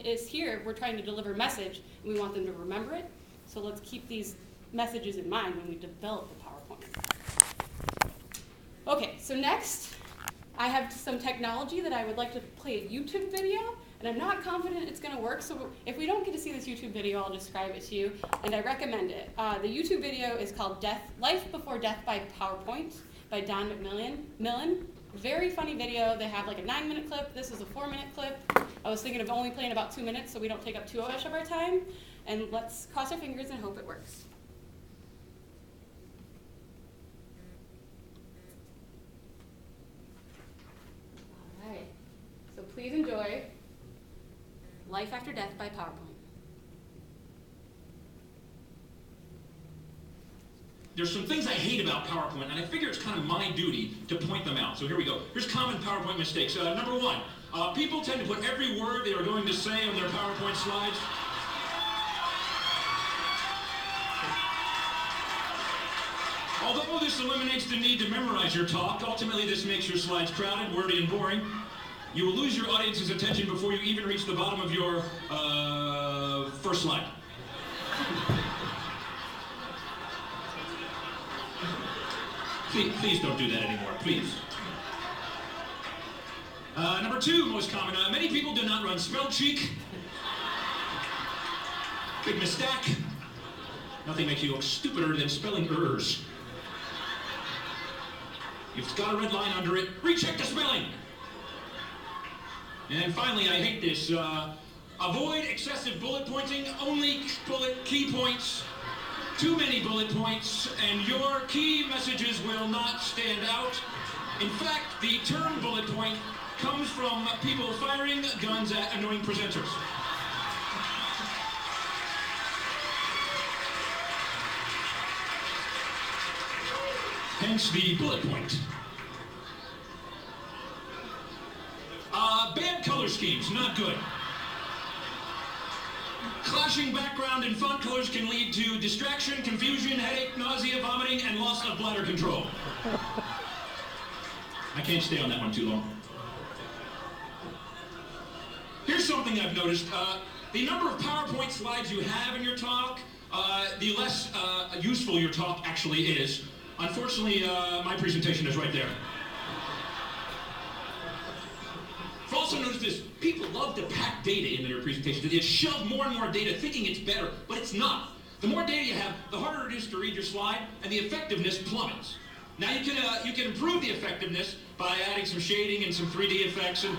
is here, we're trying to deliver a message, and we want them to remember it. So let's keep these messages in mind when we develop the PowerPoint. Okay, so next, I have some technology that I would like to play a YouTube video, and I'm not confident it's going to work, so if we don't get to see this YouTube video, I'll describe it to you, and I recommend it. The YouTube video is called Life Before Death by PowerPoint by Don McMillan. Very funny video. They have like a 9-minute clip. This is a 4-minute clip. I was thinking of only playing about 2 minutes so we don't take up too much of our time, and let's cross our fingers and hope it works. All right, so please enjoy Life After Death by PowerPoint. There's some things I hate about PowerPoint, and I figure it's kind of my duty to point them out. So here we go. Here's common PowerPoint mistakes. Number one, people tend to put every word they are going to say on their PowerPoint slides. Although this eliminates the need to memorize your talk, ultimately this makes your slides crowded, wordy, and boring. You will lose your audience's attention before you even reach the bottom of your first slide. Please don't do that anymore, please. Number two, most common, many people do not run spell check. Big mistake. Nothing makes you look stupider than spelling errors. If it's got a red line under it, recheck the spelling. And finally, I hate this. Avoid excessive bullet pointing, only key points. Too many bullet points, and your key messages will not stand out. In fact, the term bullet point comes from people firing guns at annoying presenters. Hence the bullet point. Bad color schemes, not good. Clashing background and font colors can lead to distraction, confusion, headache, nausea, vomiting, and loss of bladder control. I can't stay on that one too long. Here's something I've noticed. The number of PowerPoint slides you have in your talk, the less useful your talk actually is. Unfortunately, my presentation is right there. I've also noticed this. People love to pack data into their presentations. They shove more and more data thinking it's better, but it's not. The more data you have, the harder it is to read your slide, and the effectiveness plummets. Now you can improve the effectiveness by adding some shading and some 3D effects, and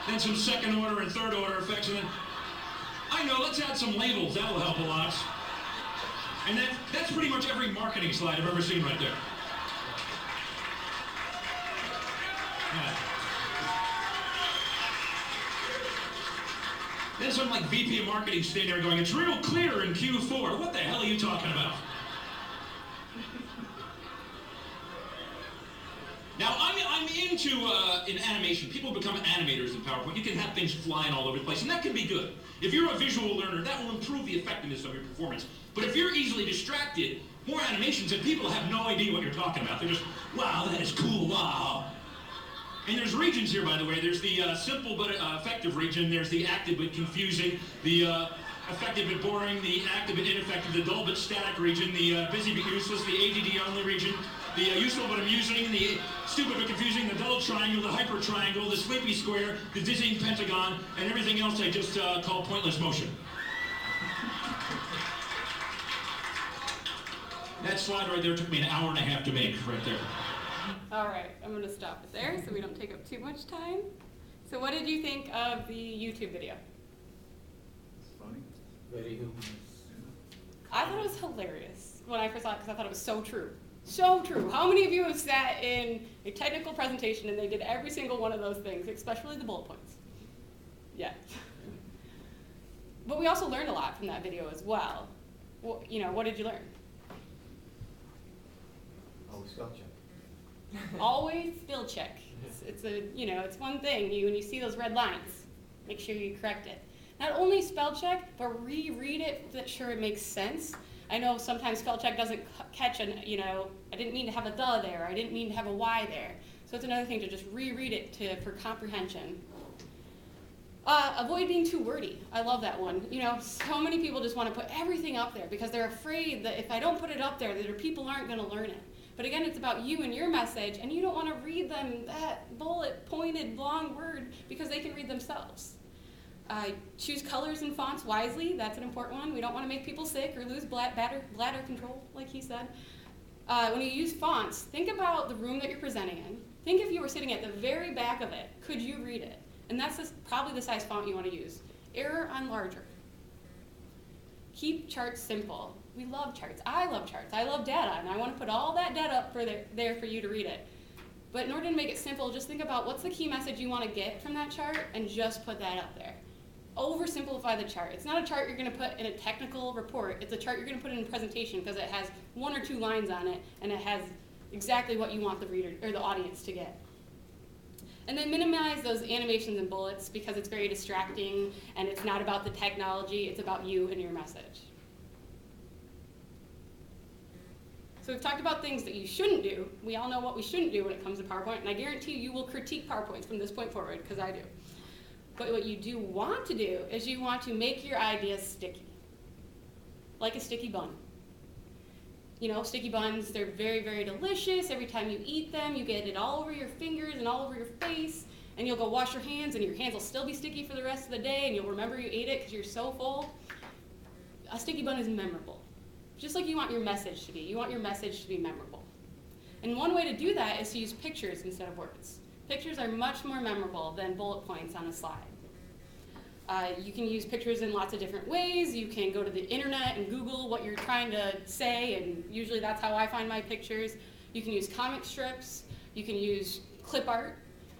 then some second order and third order effects, and then, I know, let's add some labels. That'll help a lot. And that's pretty much every marketing slide I've ever seen right there. Yeah. Then some like VP of marketing standing there going, it's real clear in Q4. What the hell are you talking about? Now, I'm into in animation. People become animators in PowerPoint. You can have things flying all over the place, and that can be good. If you're a visual learner, that will improve the effectiveness of your performance. But if you're easily distracted, more animations, and people have no idea what you're talking about. They're just, wow, that is cool, wow. And there's regions here, by the way. There's the simple but effective region. There's the active but confusing, the effective but boring, the active but ineffective, the dull but static region, the busy but useless, the ADD only region, the useful but amusing, the stupid but confusing, the dull triangle, the hyper triangle, the sleepy square, the dizzying pentagon, and everything else I just call pointless motion. That slide right there took me an hour and a half to make, right there. All right, I'm going to stop it there so we don't take up too much time. So what did you think of the YouTube video? It's funny. Very humorous. I thought it was hilarious when I first saw it because I thought it was so true. So true. How many of you have sat in a technical presentation and they did every single one of those things, especially the bullet points? Yeah. But we also learned a lot from that video as well. Well, you know, what did you learn? Always spell check. Always spell check. It's a, you know, it's one thing. When you see those red lines, make sure you correct it. Not only spell check, but reread it to make sure it makes sense. I know sometimes spell check doesn't catch an, you know, I didn't mean to have a the there. I didn't mean to have a y there. So it's another thing to just reread it for comprehension. Avoid being too wordy. I love that one. You know, so many people just want to put everything up there because they're afraid that if I don't put it up there, that people aren't going to learn it. But again, it's about you and your message, and you don't want to read them that bullet-pointed, long word because they can read themselves. Choose colors and fonts wisely. That's an important one. We don't want to make people sick or lose bladder control, like he said. When you use fonts, think about the room that you're presenting in. Think if you were sitting at the very back of it, could you read it? And that's probably the size font you want to use. Error on larger. Keep charts simple. We love charts. I love charts. I love data, and I want to put all that data up there for you to read it. But in order to make it simple, just think about what's the key message you want to get from that chart and just put that up there. Oversimplify the chart. It's not a chart you're going to put in a technical report. It's a chart you're going to put in a presentation because it has 1 or 2 lines on it, and it has exactly what you want the reader or the audience to get. And then minimize those animations and bullets because it's very distracting and it's not about the technology, it's about you and your message. So we've talked about things that you shouldn't do. We all know what we shouldn't do when it comes to PowerPoint, and I guarantee you will critique PowerPoints from this point forward, because I do. But what you do want to do is you want to make your ideas sticky, like a sticky bun. You know, sticky buns, they're very, very delicious. Every time you eat them, you get it all over your fingers and all over your face, and you'll go wash your hands, and your hands will still be sticky for the rest of the day, and you'll remember you ate it because you're so full. A sticky bun is memorable, just like you want your message to be. You want your message to be memorable. And one way to do that is to use pictures instead of words. Pictures are much more memorable than bullet points on a slide. You can use pictures in lots of different ways. You can go to the internet and Google what you're trying to say, and usually that's how I find my pictures. You can use comic strips. You can use clip art.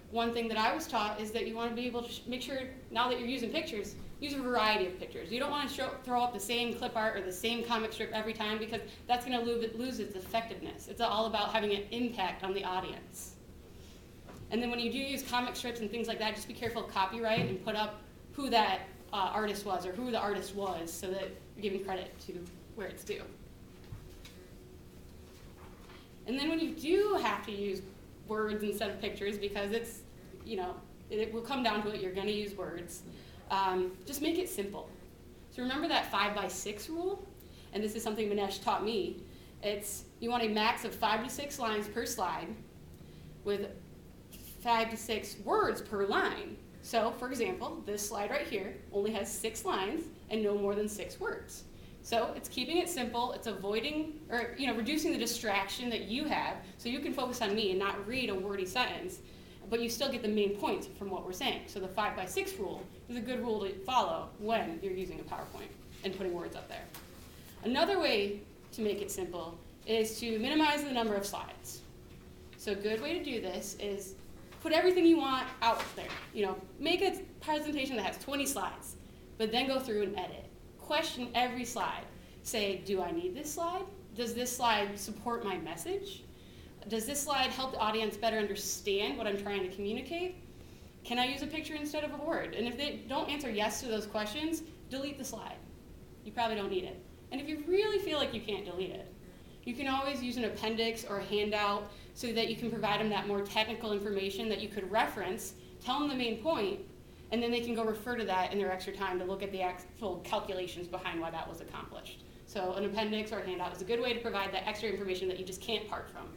One thing that I was taught is that you want to be able to make sure, now that you're using pictures, use a variety of pictures. You don't want to throw up the same clip art or the same comic strip every time, because that's going to lose its effectiveness. It's all about having an impact on the audience. And then when you do use comic strips and things like that, just be careful of copyright and put up who that artist was or who the artist was, so that you're giving credit to where it's due. And then when you do have to use words instead of pictures, because it's, you know, it will come down to it, you're going to use words, just make it simple. So remember that 5x6 rule? And this is something Manesh taught me. It's, you want a max of 5 to 6 lines per slide with 5 to 6 words per line. So, for example, this slide right here only has 6 lines and no more than 6 words. So it's keeping it simple, it's avoiding, or reducing the distraction that you have, so you can focus on me and not read a wordy sentence, but you still get the main points from what we're saying. So the 5x6 rule is a good rule to follow when you're using a PowerPoint and putting words up there. Another way to make it simple is to minimize the number of slides. So a good way to do this is put everything you want out there. Make a presentation that has 20 slides, but then go through and edit. Question every slide. Say, do I need this slide? Does this slide support my message? Does this slide help the audience better understand what I'm trying to communicate? Can I use a picture instead of a word? And if they don't answer yes to those questions, delete the slide. You probably don't need it. And if you really feel like you can't delete it, you can always use an appendix or a handout so that you can provide them that more technical information that you could reference, tell them the main point, and then they can go refer to that in their extra time to look at the actual calculations behind why that was accomplished. So an appendix or a handout is a good way to provide that extra information that you just can't part from.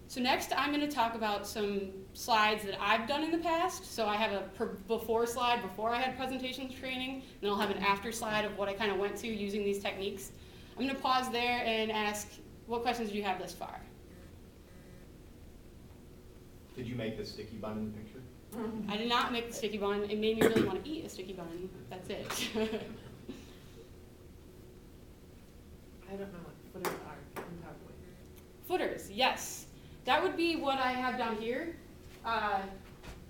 So next, I'm going to talk about some slides that I've done in the past. So I have a before slide before I had presentations training, and I'll have an after slide of what I kind of went to using these techniques. I'm going to pause there and ask, what questions do you have thus far? Did you make the sticky bun in the picture? I did not make the sticky bun. It made me really want to eat a sticky bun. That's it. I don't know what footers are in PowerPoint. Footers, yes. That would be what I have down here.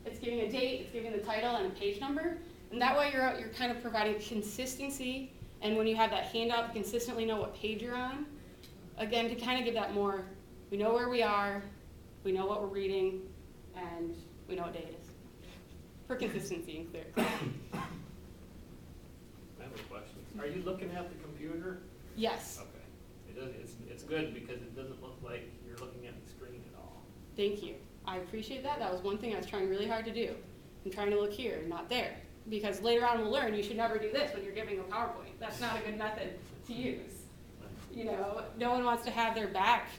It's giving a date, it's giving the title, and a page number. And that way you're kind of providing consistency. And when you have that handout, you consistently know what page you're on. Again, to kind of give that more, we know where we are, we know what we're reading, and we know what day it is. For consistency and clarity. I have a question. Are you looking at the computer? Yes. Okay. It's good because it doesn't look like you're looking at the screen at all. Thank you. I appreciate that. That was one thing I was trying really hard to do. I'm trying to look here, not there. Because later on we'll learn you should never do this when you're giving a PowerPoint. That's not a good method to use. You know, no one wants to have their back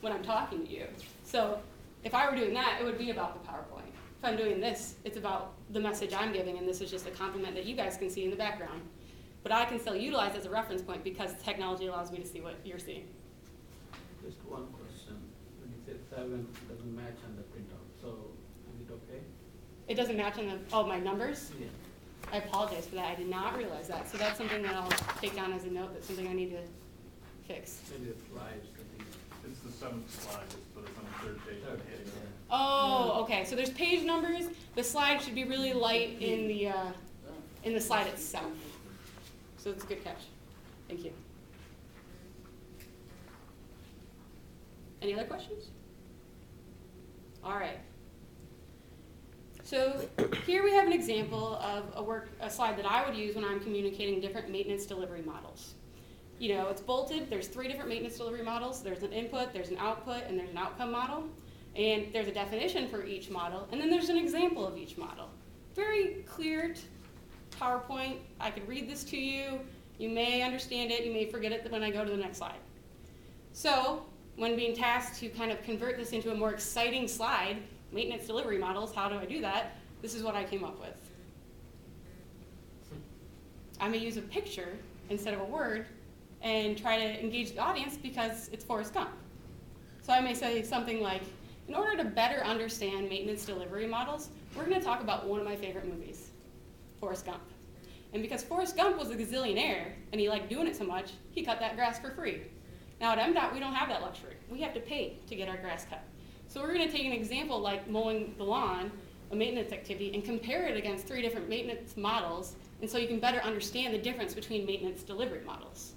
when I'm talking to you. So if I were doing that, it would be about the PowerPoint. If I'm doing this, it's about the message I'm giving, and this is just a compliment that you guys can see in the background. But I can still utilize it as a reference point because technology allows me to see what you're seeing. Just one question. When you say 7 doesn't match on the printout, so is it okay? It doesn't match on the, oh, my numbers? Yeah. I apologize for that. I did not realize that. So that's something that I'll take down as a note. That's something I need to fix. Maybe the slides, I think. It's the 7th slide, but it's on the 3rd page. Third, heading. yeah. Oh, okay. So there's page numbers. The slide should be really light in the slide itself. So it's a good catch. Thank you. Any other questions? All right. So here we have an example of a slide that I would use when I'm communicating different maintenance delivery models. You know, it's bolted. There's 3 different maintenance delivery models. There's an input, there's an output, and there's an outcome model. And there's a definition for each model, and then there's an example of each model. Very clear PowerPoint. I could read this to you. You may understand it. You may forget it when I go to the next slide. So when being tasked to kind of convert this into a more exciting slide, maintenance delivery models, how do I do that? This is what I came up with. I'm going to use a picture instead of a word and try to engage the audience because it's Forrest Gump. So I may say something like, in order to better understand maintenance delivery models, we're going to talk about one of my favorite movies, Forrest Gump. And because Forrest Gump was a gazillionaire and he liked doing it so much, he cut that grass for free. Now at MDOT, we don't have that luxury. We have to pay to get our grass cut. So we're going to take an example like mowing the lawn, a maintenance activity, and compare it against 3 different maintenance models, and so you can better understand the difference between maintenance delivery models.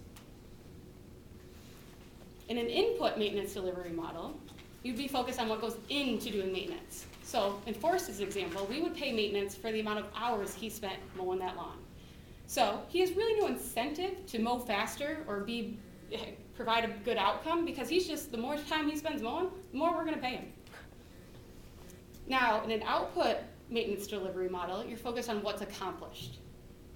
In an input maintenance delivery model, you'd be focused on what goes into doing maintenance. So in Forrest's example, we would pay maintenance for the amount of hours he spent mowing that lawn. So he has really no incentive to mow faster or provide a good outcome because he's just, the more time he spends mowing, the more we're going to pay him. Now, in an output maintenance delivery model, you're focused on what's accomplished.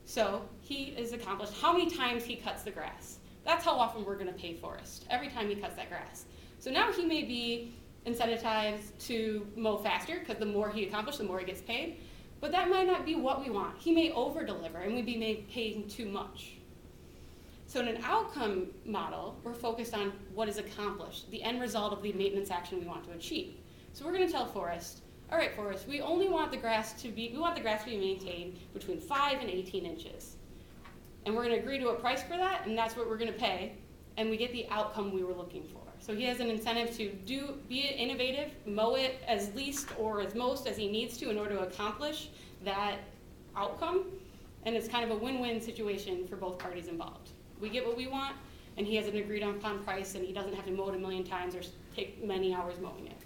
So he is accomplished how many times he cuts the grass. That's how often we're going to pay Forrest, every time he cuts that grass. So now he may be incentivized to mow faster because the more he accomplishes, the more he gets paid. But that might not be what we want. He may over-deliver and we'd be paying too much. So in an outcome model, we're focused on what is accomplished, the end result of the maintenance action we want to achieve. So we're going to tell Forrest, all right, Forrest, we want the grass to be maintained between 5 and 18 inches. And we're going to agree to a price for that, and that's what we're going to pay, and we get the outcome we were looking for. So he has an incentive to be innovative, mow it as least or as most as he needs to in order to accomplish that outcome, and it's kind of a win-win situation for both parties involved. We get what we want, and he has an agreed upon price, and he doesn't have to mow it a million times or take many hours mowing it.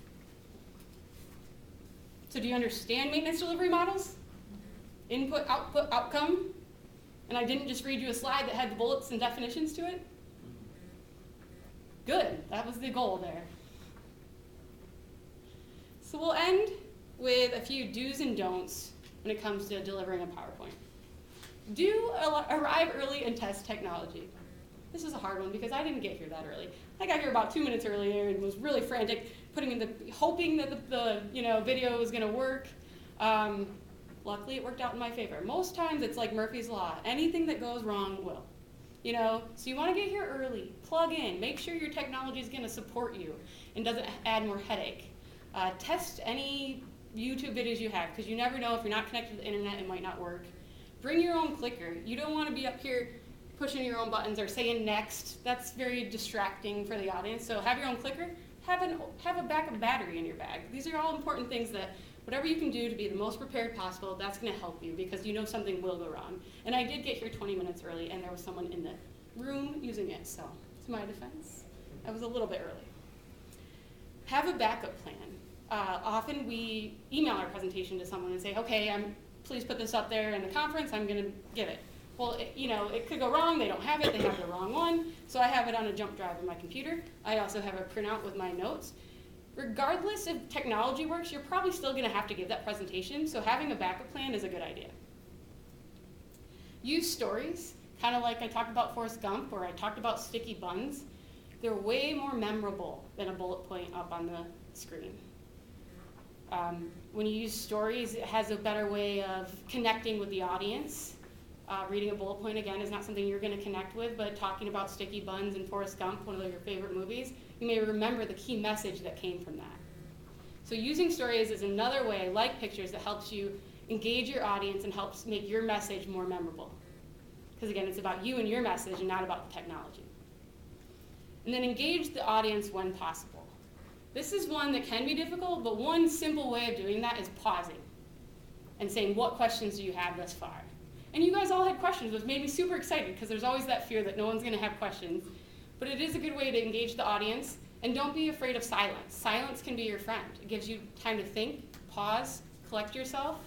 So do you understand maintenance delivery models? Input, output, outcome? And I didn't just read you a slide that had the bullets and definitions to it? Good, that was the goal there. So we'll end with a few do's and don'ts when it comes to delivering a PowerPoint. Do arrive early and test technology. This is a hard one because I didn't get here that early. I got here about 2 minutes earlier and was really frantic, hoping that the video was going to work. Luckily, it worked out in my favor. Most times, it's like Murphy's Law. Anything that goes wrong will. So you want to get here early. Plug in. Make sure your technology is going to support you and doesn't add more headache. Test any YouTube videos you have because you never know if you're not connected to the internet, it might not work. Bring your own clicker. You don't want to be up here pushing your own buttons or saying next. That's very distracting for the audience. So have your own clicker. Have a backup battery in your bag. These are all important things that whatever you can do to be the most prepared possible, that's going to help you because you know something will go wrong. And I did get here 20 minutes early, and there was someone in the room using it. So to my defense, I was a little bit early. Have a backup plan. Often we email our presentation to someone and say, okay, please put this up there in the conference. I'm going to give it. Well, it could go wrong. They don't have it. They have the wrong one. So I have it on a jump drive in my computer. I also have a printout with my notes. regardless if technology works, you're probably still gonna have to give that presentation, so having a backup plan is a good idea. Use stories, kind of like I talked about Forrest Gump, or I talked about sticky buns. They're way more memorable than a bullet point up on the screen. When you use stories, it has a better way of connecting with the audience. Reading a bullet point, again, is not something you're going to connect with, but talking about sticky buns and Forrest Gump, one of your favorite movies, you may remember the key message that came from that. So using stories is another way, like pictures, that helps you engage your audience and helps make your message more memorable. Because again, it's about you and your message and not about the technology. And then engage the audience when possible. This is one that can be difficult, but one simple way of doing that is pausing and saying, what questions do you have thus far? And you guys all had questions, which made me super excited because there's always that fear that no one's gonna have questions. But it is a good way to engage the audience, and don't be afraid of silence. Silence can be your friend. It gives you time to think, pause, collect yourself,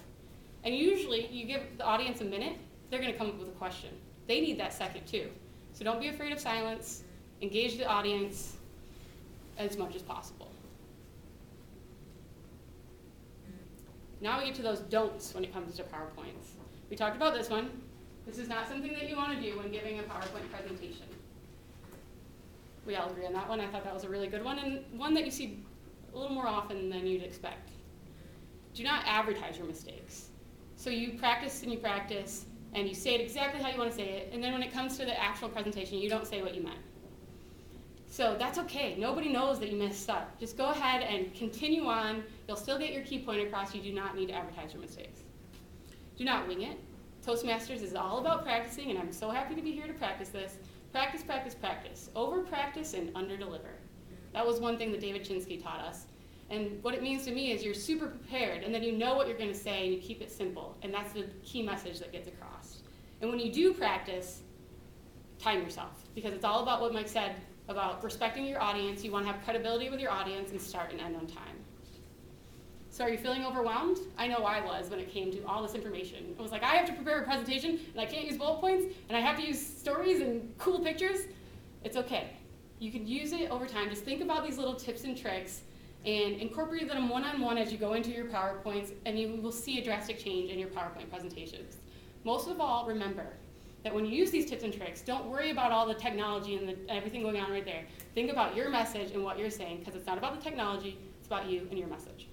and usually you give the audience a minute, they're gonna come up with a question. They need that second too. So don't be afraid of silence, engage the audience as much as possible. Now we get to those don'ts when it comes to PowerPoints. We talked about this one. This is not something that you want to do when giving a PowerPoint presentation. We all agree on that one. I thought that was a really good one, and one that you see a little more often than you'd expect. Do not advertise your mistakes. So you practice, and you say it exactly how you want to say it, and then when it comes to the actual presentation, you don't say what you meant. So that's okay. Nobody knows that you messed up. Just go ahead and continue on. You'll still get your key point across. You do not need to advertise your mistakes. Do not wing it. Toastmasters is all about practicing, and I'm so happy to be here to practice this. Practice, practice, practice. Over-practice and under-deliver. That was one thing that David Chinsky taught us. And what it means to me is you're super prepared, and then you know what you're going to say, and you keep it simple. And that's the key message that gets across. And when you do practice, time yourself, because it's all about what Mike said about respecting your audience. You want to have credibility with your audience and start and end on time. So are you feeling overwhelmed? I know I was when it came to all this information. I was like, I have to prepare a presentation, and I can't use bullet points, and I have to use stories and cool pictures. It's okay. You can use it over time. Just think about these little tips and tricks and incorporate them one-on-one as you go into your PowerPoints, and you will see a drastic change in your PowerPoint presentations. Most of all, remember that when you use these tips and tricks, don't worry about all the technology and everything going on right there. Think about your message and what you're saying, because it's not about the technology, it's about you and your message.